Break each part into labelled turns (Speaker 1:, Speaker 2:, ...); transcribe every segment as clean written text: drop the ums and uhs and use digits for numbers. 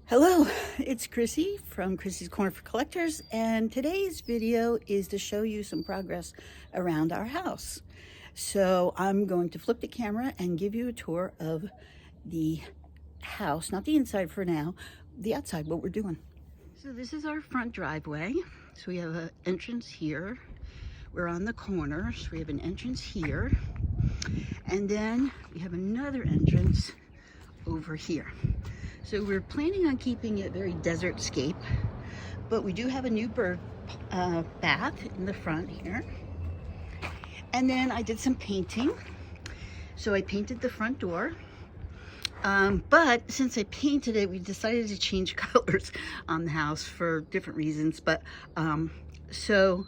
Speaker 1: Hello, it's Chrissy from Chrissy's Corner for Collectors, and today's video is to show you some progress around our house. So I'm going to flip the camera and give you a tour of the house, not the inside for now, the outside, what we're doing. So this is our front driveway. So we have an entrance here. We're on the corner, so we have an entrance here. And then we have another entrance over here. So we're planning on keeping it very desert-scape, but we do have a new bird bath in the front here. And then I did some painting. So I painted the front door. But since I painted it, we decided to change colors on the house for different reasons. But so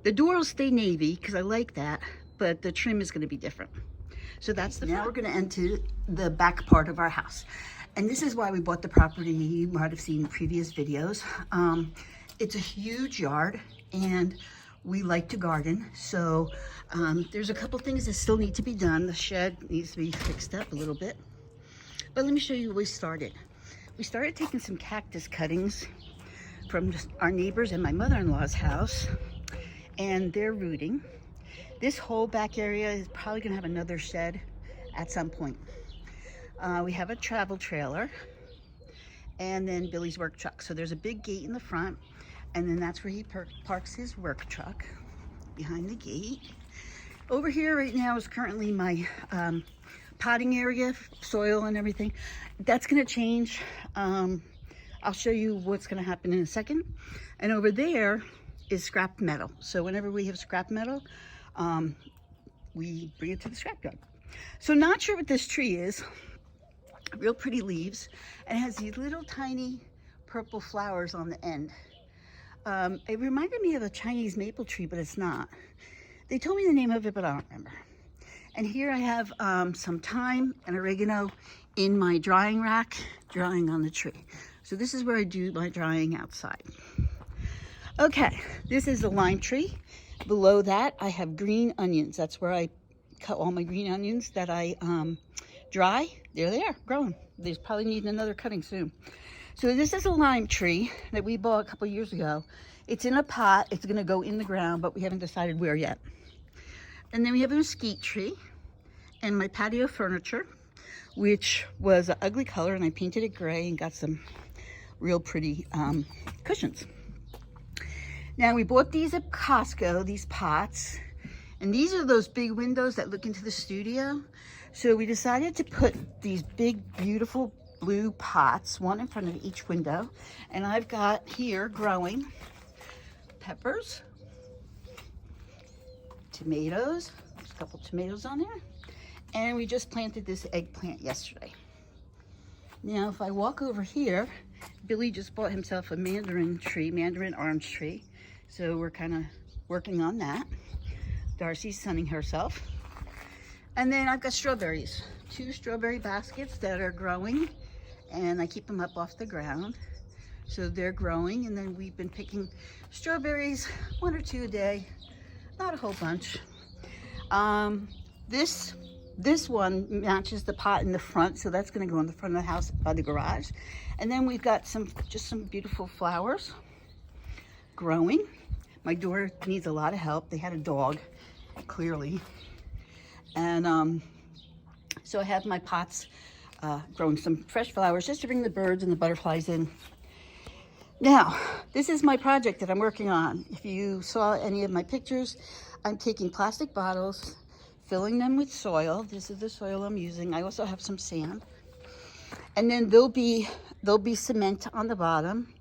Speaker 1: the door will stay navy because I like that, but the trim is going to be different. So that's the front. Now we're going to enter the back part of our house. And this is why we bought the property. You might have seen previous videos. It's a huge yard and we like to garden. So there's a couple things that still need to be done. The shed needs to be fixed up a little bit. But let me show you where we started. We started taking some cactus cuttings from just our neighbors and my mother-in-law's house, and they're rooting. This whole back area is probably gonna have another shed at some point. We have a travel trailer and then Billy's work truck. So there's a big gate in the front, and then that's where he parks his work truck, behind the gate. Over here right now is currently my potting area, soil and everything. That's gonna change. I'll show you what's gonna happen in a second. And over there is scrap metal. So whenever we have scrap metal, we bring it to the scrapyard. So not sure what this tree is. Real pretty leaves, and it has these little tiny purple flowers on the end. It reminded me of a Chinese maple tree, but it's not. They told me the name of it, but I don't remember. And here I have some thyme and oregano in my drying rack, drying on the tree. So this is where I do my drying outside. Okay, this is the lime tree. Below that, I have green onions. That's where I cut all my green onions that I dry. There they are, growing. They probably need another cutting soon. So this is a lime tree that we bought a couple years ago. It's in a pot. It's gonna go in the ground, but we haven't decided where yet. And then we have a mesquite tree and my patio furniture, which was an ugly color, and I painted it gray and got some real pretty cushions. Now we bought these at Costco, these pots, and these are those big windows that look into the studio. So we decided to put these big, beautiful blue pots, one in front of each window. And I've got here growing peppers, tomatoes, there's a couple tomatoes on there. And we just planted this eggplant yesterday. Now, if I walk over here, Billy just bought himself a mandarin orange tree. So we're kind of working on that. Darcy's sunning herself. And then I've got strawberries, 2 strawberry baskets that are growing, and I keep them up off the ground. So they're growing, and then we've been picking strawberries, 1 or 2 a day, not a whole bunch. This one matches the pot in the front, so that's gonna go in the front of the house by the garage. And then we've got just some beautiful flowers growing. My door needs a lot of help. They had a dog, clearly. And so I have my pots growing some fresh flowers just to bring the birds and the butterflies in. Now, this is my project that I'm working on. If you saw any of my pictures, I'm taking plastic bottles, filling them with soil. This is the soil I'm using. I also have some sand. And then there'll be cement on the bottom.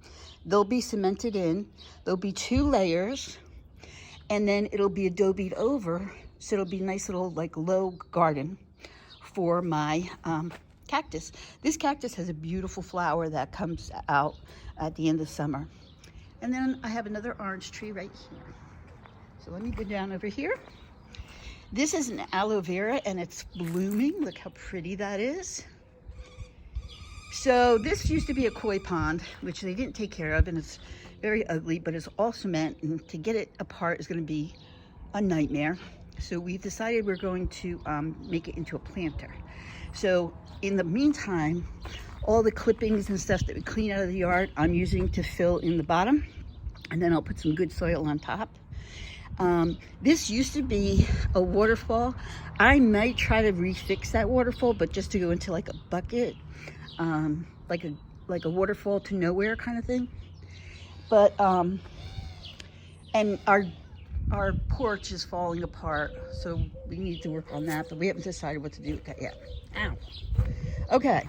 Speaker 1: They'll be cemented in. There'll be 2 layers, and then it'll be adobe'd over. So it'll be a nice little like low garden for my cactus. This cactus has a beautiful flower that comes out at the end of summer. And then I have another orange tree right here. So let me go down over here. This is an aloe vera and it's blooming. Look how pretty that is. So this used to be a koi pond, which they didn't take care of, and it's very ugly, but it's all cement, and to get it apart is gonna be a nightmare. So we've decided we're going to make it into a planter. So in the meantime, all the clippings and stuff that we clean out of the yard, I'm using to fill in the bottom. And then I'll put some good soil on top. This used to be a waterfall. I might try to refix that waterfall, but just to go into like a bucket, like a waterfall to nowhere kind of thing. But and our porch is falling apart, so we need to work on that, but we haven't decided what to do with that yet. Ow. Okay.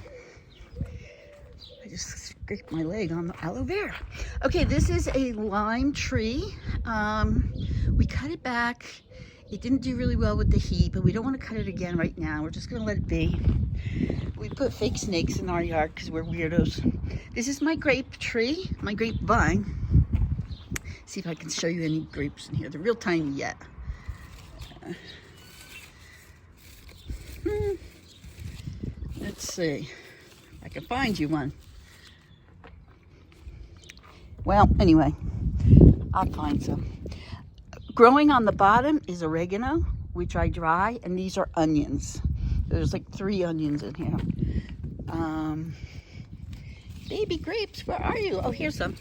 Speaker 1: I just scraped my leg on the aloe vera. Okay, this is a lime tree. We cut it back. It didn't do really well with the heat, but we don't want to cut it again right now. We're just going to let it be. We put fake snakes in our yard because we're weirdos. This is my grape tree, my grapevine. See if I can show you any grapes in here. They're real tiny yet. Let's see. I can find you one. Well, anyway, I'll find some. Growing on the bottom is oregano, which I dry, and these are onions. There's like 3 onions in here. Baby grapes, where are you? Oh, here's some.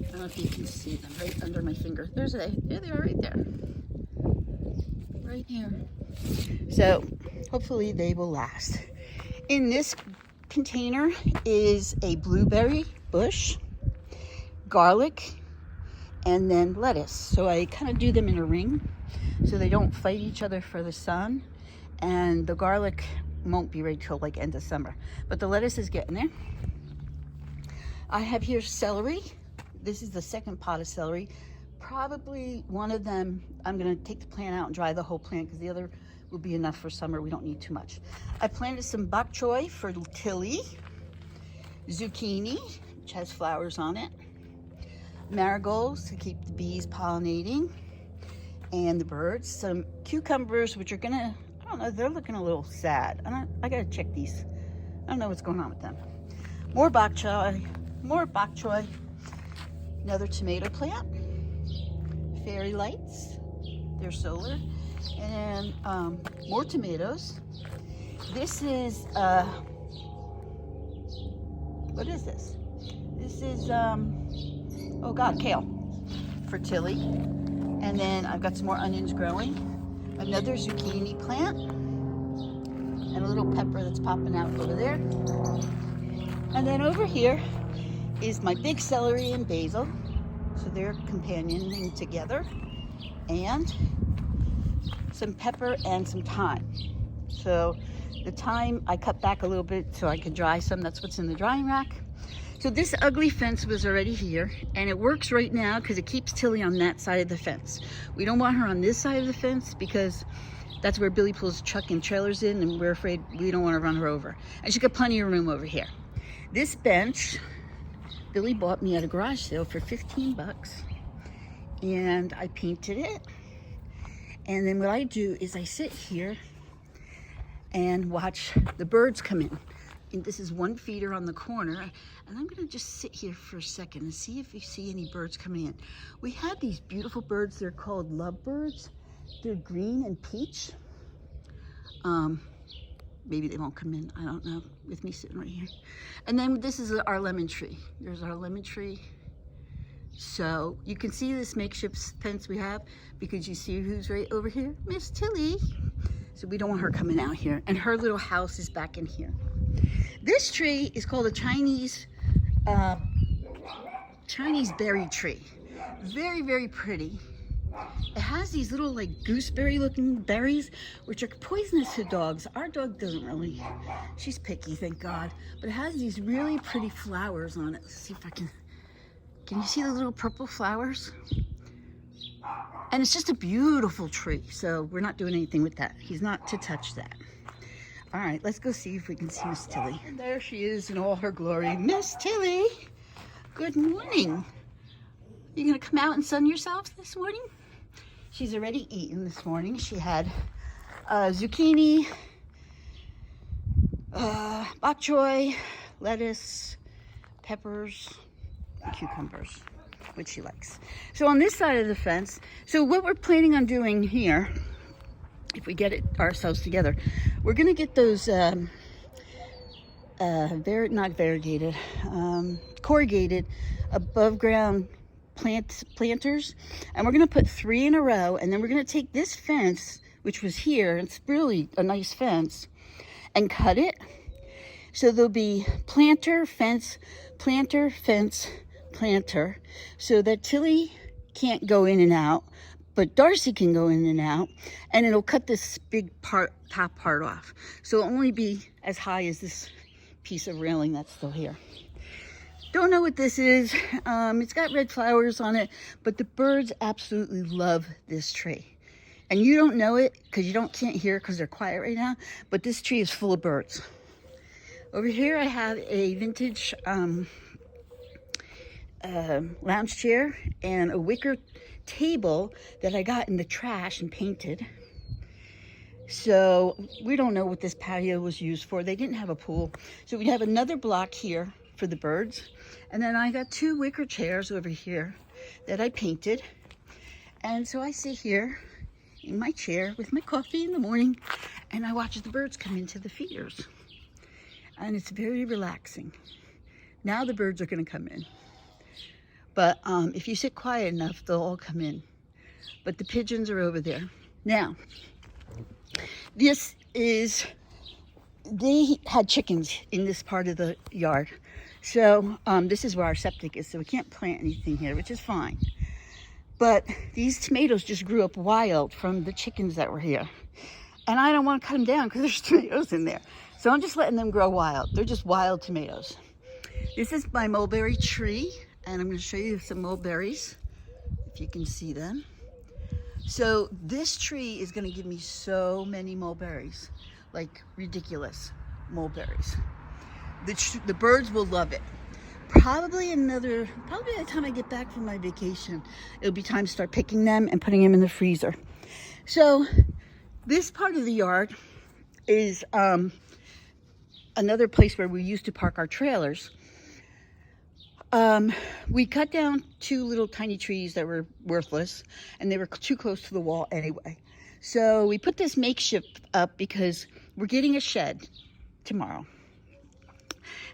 Speaker 1: I don't know if you can see them right under my finger. There they are right there. Right here. So hopefully they will last. In this container is a blueberry bush, garlic, and then lettuce. So I kind of do them in a ring so they don't fight each other for the sun. And the garlic won't be ready till like end of summer. But the lettuce is getting there. I have here celery. This is the second pot of celery. Probably one of them, I'm gonna take the plant out and dry the whole plant because the other will be enough for summer. We don't need too much. I planted some bok choy for Tilly, zucchini, which has flowers on it, marigolds to keep the bees pollinating and the birds, some cucumbers, which are gonna, I don't know, they're looking a little sad. I gotta check these. I don't know what's going on with them. More bok choy, another tomato plant, fairy lights, they're solar, and more tomatoes. This is, what is this? This is, oh God, kale for Tilly. And then I've got some more onions growing, another zucchini plant, and a little pepper that's popping out over there. And then over here is my big celery and basil. So they're companioning together. And some pepper and some thyme. So the thyme I cut back a little bit so I could dry some. That's what's in the drying rack. So this ugly fence was already here, and it works right now because it keeps Tilly on that side of the fence. We don't want her on this side of the fence because that's where Billy pulls truck and trailers in, and we're afraid we don't want to run her over. And she's got plenty of room over here. This bench, Billy bought me at a garage sale for 15 bucks, and I painted it. And then what I do is I sit here and watch the birds come in. And this is one feeder on the corner, and I'm gonna just sit here for a second and see if you see any birds coming in. We have these beautiful birds, they're called lovebirds. They're green and peach. Maybe they won't come in, I don't know, with me sitting right here. And then this is our lemon tree. There's our lemon tree. So you can see this makeshift fence we have because you see who's right over here? Miss Tilly. So we don't want her coming out here. And her little house is back in here. This tree is called a Chinese berry tree. Very, very pretty. It has these little like gooseberry looking berries, which are poisonous to dogs. Our dog doesn't really, she's picky, thank God. But it has these really pretty flowers on it. Let's see if I can you see the little purple flowers? And it's just a beautiful tree. So we're not doing anything with that. He's not to touch that. All right, let's go see if we can see Miss Tilly. And there she is in all her glory. Miss Tilly, good morning. You gonna come out and sun yourself this morning? She's already eaten this morning. She had zucchini, bok choy, lettuce, peppers, and cucumbers, which she likes. So on this side of the fence, so what we're planning on doing here, if we get it ourselves together, we're gonna get those not variegated, corrugated above ground planters, and we're going to put 3 in a row, and then we're going to take this fence, which was here, it's really a nice fence, and cut it. So there'll be planter, fence, planter, fence, planter, so that Tilly can't go in and out, but Darcy can go in and out, and it'll cut this big top part off. So it'll only be as high as this piece of railing that's still here. Don't know what this is. It's got red flowers on it, but the birds absolutely love this tree. And you don't know it because you can't hear it because they're quiet right now, but this tree is full of birds. Over here I have a vintage lounge chair and a wicker table that I got in the trash and painted. So we don't know what this patio was used for. They didn't have a pool. So we have another block here for the birds. And then I got 2 wicker chairs over here that I painted. And so I sit here in my chair with my coffee in the morning and I watch the birds come into the feeders. And it's very relaxing. Now the birds are going to come in. But if you sit quiet enough, they'll all come in. But the pigeons are over there. Now, they had chickens in this part of the yard. So this is where our septic is, so we can't plant anything here, which is fine. But these tomatoes just grew up wild from the chickens that were here. And I don't want to cut them down because there's tomatoes in there. So I'm just letting them grow wild. They're just wild tomatoes. This is my mulberry tree, and I'm going to show you some mulberries, if you can see them. So this tree is going to give me so many mulberries, like ridiculous mulberries. The birds will love it. Probably by the time I get back from my vacation, it'll be time to start picking them and putting them in the freezer. So this part of the yard is another place where we used to park our trailers. We cut down 2 little tiny trees that were worthless, and they were too close to the wall anyway. So we put this makeshift up because we're getting a shed tomorrow.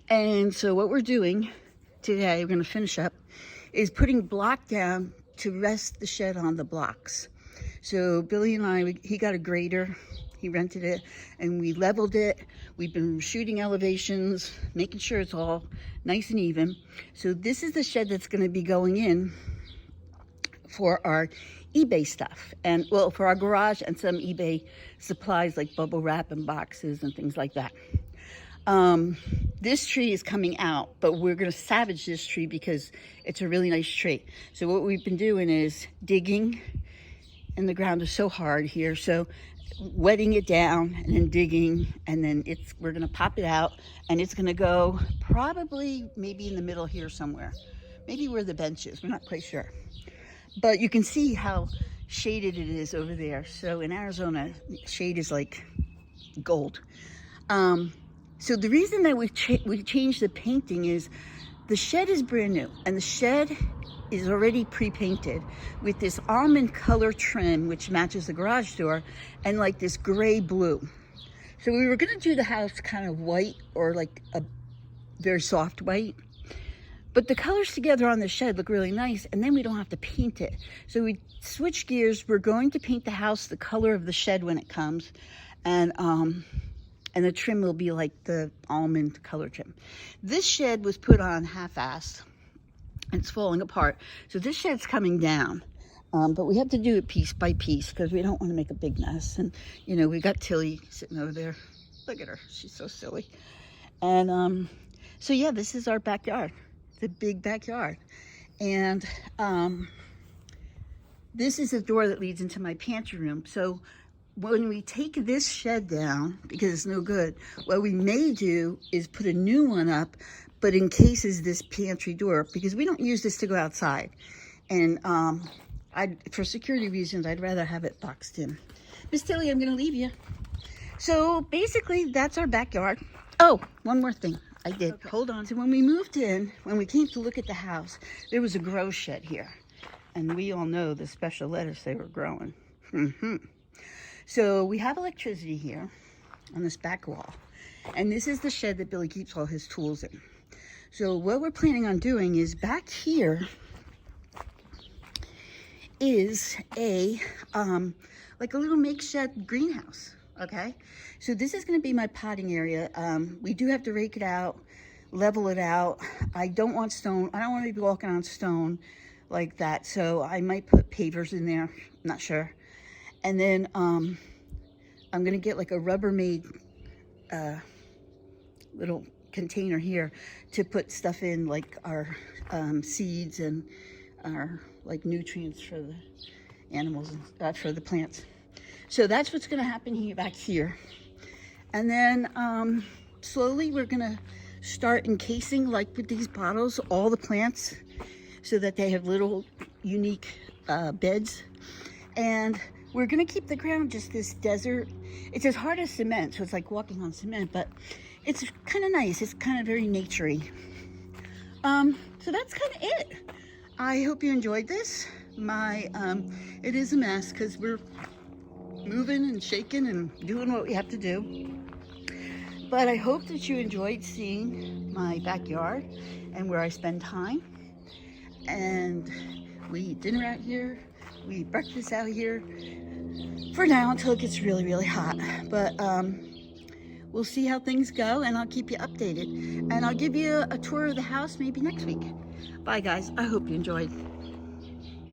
Speaker 1: And so what we're doing today, we're going to finish up, is putting block down to rest the shed on the blocks. So Billy and I, he got a grader, he rented it, and we leveled it. We've been shooting elevations, making sure it's all nice and even. So this is the shed that's going to be going in for our eBay stuff, and well, for our garage and some eBay supplies like bubble wrap and boxes and things like that. This tree is coming out, but we're going to salvage this tree because it's a really nice tree. So what we've been doing is digging, and the ground is so hard here, so wetting it down and then digging, and then we're going to pop it out, and it's going to go probably maybe in the middle here somewhere, maybe where the bench is. We're not quite sure, but you can see how shaded it is over there. So in Arizona, shade is like gold. So the reason that we changed the painting is the shed is brand new, and the shed is already pre-painted with this almond color trim, which matches the garage door, and like this gray blue. So we were gonna do the house kind of white, or like a very soft white, but the colors together on the shed look really nice, and then we don't have to paint it. So we switched gears. We're going to paint the house the color of the shed when it comes, and the trim will be like the almond color trim. This shed was put on half-assed. It's falling apart. So this shed's coming down. But we have to do it piece by piece because we don't want to make a big mess. And, you know, we got Tilly sitting over there. Look at her. She's so silly. And so, yeah, this is our backyard. The big backyard. And this is a door that leads into my pantry room. So when we take this shed down, because it's no good, what we may do is put a new one up, but encases this pantry door, because we don't use this to go outside. And for security reasons, I'd rather have it boxed in. Miss Tilly, I'm going to leave you. So basically, that's our backyard. Oh, one more thing. I did. Okay. Hold on. So when we moved in, when we came to look at the house, there was a grow shed here. And we all know the special lettuce they were growing. So we have electricity here on this back wall. And this is the shed that Billy keeps all his tools in. So what we're planning on doing is back here is a like a little makeshift greenhouse. Okay, so this is going to be my potting area. We do have to rake it out, level it out. I don't want stone. I don't want to be walking on stone like that, so I might put pavers in there, not sure. And then I'm going to get like a Rubbermaid little container here to put stuff in, like our seeds and our like nutrients for the animals, for the plants. So that's what's going to happen here, back here. And then slowly we're going to start encasing, like with these bottles, all the plants so that they have little unique beds. And we're going to keep the ground just this desert. It's as hard as cement, so it's like walking on cement, but it's kind of nice. It's kind of very naturey. So that's kind of it. I hope you enjoyed this. It is a mess because we're moving and shaking and doing what we have to do. But I hope that you enjoyed seeing my backyard and where I spend time. And we eat dinner out here. We eat breakfast out here for now until it gets really, really hot. But we'll see how things go, and I'll keep you updated. And I'll give you a tour of the house maybe next week. Bye, guys. I hope you enjoyed.